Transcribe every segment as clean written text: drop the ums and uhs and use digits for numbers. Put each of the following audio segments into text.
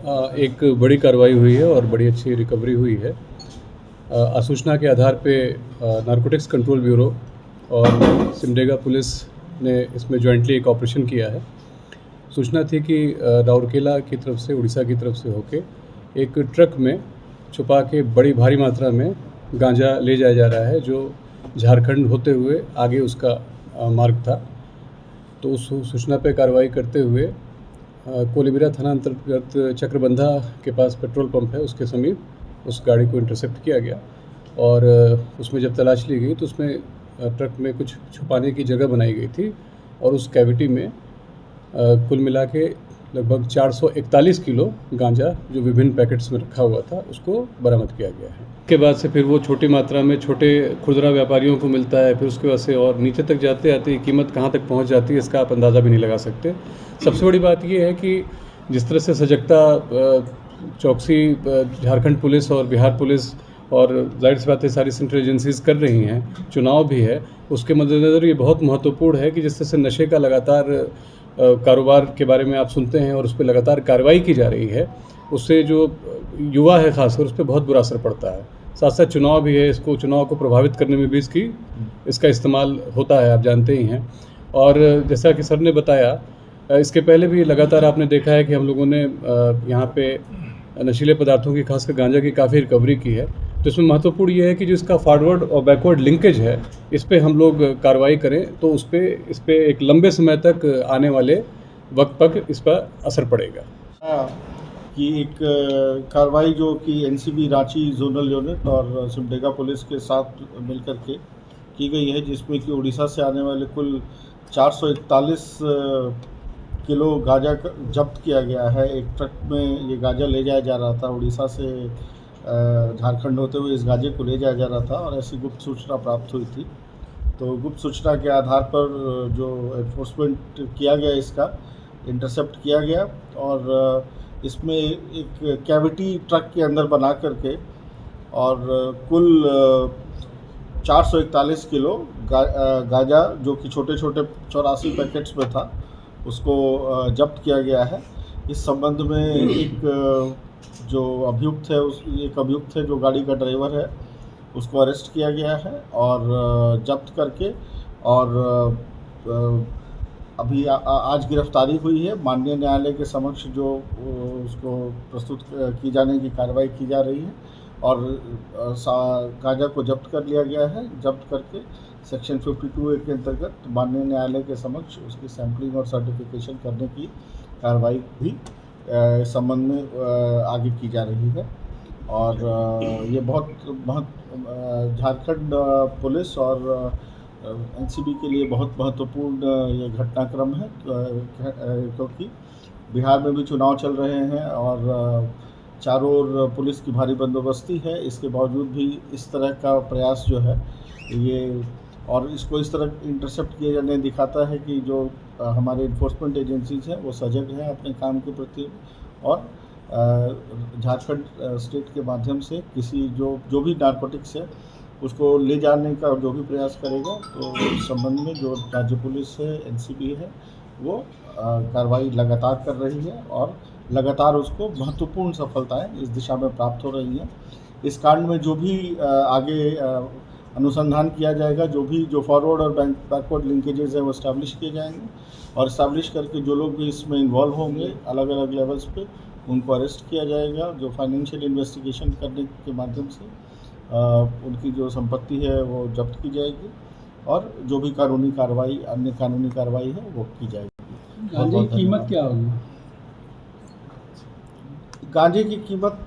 एक बड़ी कार्रवाई हुई है और बड़ी अच्छी रिकवरी हुई है। सूचना के आधार पे नारकोटिक्स कंट्रोल ब्यूरो और सिमडेगा पुलिस ने इसमें जॉइंटली एक ऑपरेशन किया है। सूचना थी कि राउरकेला की तरफ से, उड़ीसा की तरफ से होके एक ट्रक में छुपा के बड़ी भारी मात्रा में गांजा ले जाया जा रहा है, जो झारखंड होते हुए आगे उसका मार्ग था। तो उस सूचना पे कार्रवाई करते हुए कोलीबिरा थाना अंतर्गत चक्रबंधा के पास पेट्रोल पंप है, उसके समीप उस गाड़ी को इंटरसेप्ट किया गया और उसमें जब तलाश ली गई तो उसमें ट्रक में कुछ छुपाने की जगह बनाई गई थी और उस कैविटी में कुल मिला के लगभग 441 किलो गांजा, जो विभिन्न पैकेट्स में रखा हुआ था, उसको बरामद किया गया है। उसके बाद से फिर वो छोटी मात्रा में छोटे खुदरा व्यापारियों को मिलता है, फिर उसके बाद से और नीचे तक जाते आते कीमत कहाँ तक पहुँच जाती है, इसका आप अंदाज़ा भी नहीं लगा सकते। सबसे बड़ी बात ये है कि जिस तरह से सजगता चौकसी झारखंड पुलिस और बिहार पुलिस और जाहिर सी बात है सारी सेंट्रल एजेंसीज़ कर रही हैं, चुनाव भी है, उसके मद्देनज़र ये बहुत महत्वपूर्ण है कि जिस तरह से नशे का लगातार कारोबार के बारे में आप सुनते हैं और उस पर लगातार कार्रवाई की जा रही है, उससे जो युवा है खासकर उस पर बहुत बुरा असर पड़ता है। साथ साथ चुनाव भी है, इसको चुनाव को प्रभावित करने में भी इसका इस्तेमाल होता है, आप जानते ही हैं। और जैसा कि सर ने बताया, इसके पहले भी लगातार आपने देखा है कि हम लोगों ने यहाँ पे नशीले पदार्थों की, खासकर गांजा की काफ़ी रिकवरी की है। तो इसमें महत्वपूर्ण ये है कि जो इसका फॉरवर्ड और बैकवर्ड लिंकेज है, इस पे हम लोग कार्रवाई करें तो इस पे एक लंबे समय तक आने वाले वक्त तक इस पर असर पड़ेगा। कि एक कार्रवाई जो कि एनसीबी रांची जोनल यूनिट और सिमडेगा पुलिस के साथ मिलकर के की गई है, जिसमें कि उड़ीसा से आने वाले कुल 441 किलो गांजा जब्त किया गया है। एक ट्रक में ये गांजा ले जाया जा रहा था, उड़ीसा से झारखंड होते हुए इस गांजे को ले जाया जा रहा था और ऐसी गुप्त सूचना प्राप्त हुई थी। तो गुप्त सूचना के आधार पर जो एनफोर्समेंट किया गया, इसका इंटरसेप्ट किया गया और इसमें एक कैविटी ट्रक के अंदर बना करके और कुल 441 किलो गांजा, जो कि छोटे छोटे 84 पैकेट्स में था, उसको जब्त किया गया है। इस संबंध में एक जो अभियुक्त है जो गाड़ी का ड्राइवर है, उसको अरेस्ट किया गया है और जब्त करके और अभी आज गिरफ्तारी हुई है। माननीय न्यायालय के समक्ष जो उसको प्रस्तुत की जाने की कार्रवाई की जा रही है और गांजा को जब्त कर लिया गया है। जब्त करके सेक्शन 52A के अंतर्गत माननीय न्यायालय के समक्ष उसकी सैंपलिंग और सर्टिफिकेशन करने की कार्रवाई भी इस संबंध में आगे की जा रही है। और ये बहुत झारखंड पुलिस और एनसीबी के लिए बहुत महत्वपूर्ण ये घटनाक्रम है, क्योंकि बिहार में भी चुनाव चल रहे हैं और चारों ओर पुलिस की भारी बंदोबस्ती है। इसके बावजूद भी इस तरह का प्रयास जो है ये, और इसको इस तरह इंटरसेप्ट किया जाने दिखाता है कि जो हमारे इन्फोर्समेंट एजेंसीज हैं वो सजग हैं अपने काम के प्रति और झारखंड स्टेट के माध्यम से किसी जो भी नारकोटिक्स है उसको ले जाने का जो भी प्रयास करेगा, तो इस संबंध में जो राज्य पुलिस है, एनसीबी है, वो कार्रवाई लगातार कर रही है और लगातार उसको महत्वपूर्ण सफलताएं इस दिशा में प्राप्त हो रही हैं। इस कांड में जो भी आगे अनुसंधान किया जाएगा, जो फॉरवर्ड और बैकवर्ड लिंकेजेस हैं वो इस्टेब्लिश किए जाएंगे और इस्टेब्लिश करके जो लोग भी इसमें इन्वॉल्व होंगे अलग अलग लेवल्स पे, उनको अरेस्ट किया जाएगा। जो फाइनेंशियल इन्वेस्टिगेशन करने के माध्यम से उनकी जो संपत्ति है वो जब्त की जाएगी और जो भी कानूनी कार्रवाई, अन्य कानूनी कार्रवाई है वो की जाएगी। गांजे की कीमत क्या होगी? गांजे की कीमत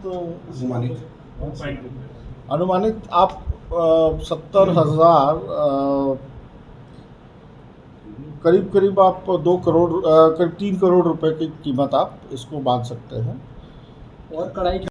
अनुमानित आप 70,000 करीब आप 2 करोड़, करीब 3 करोड़ रुपए की कीमत आप इसको मान सकते हैं। और कढ़ाई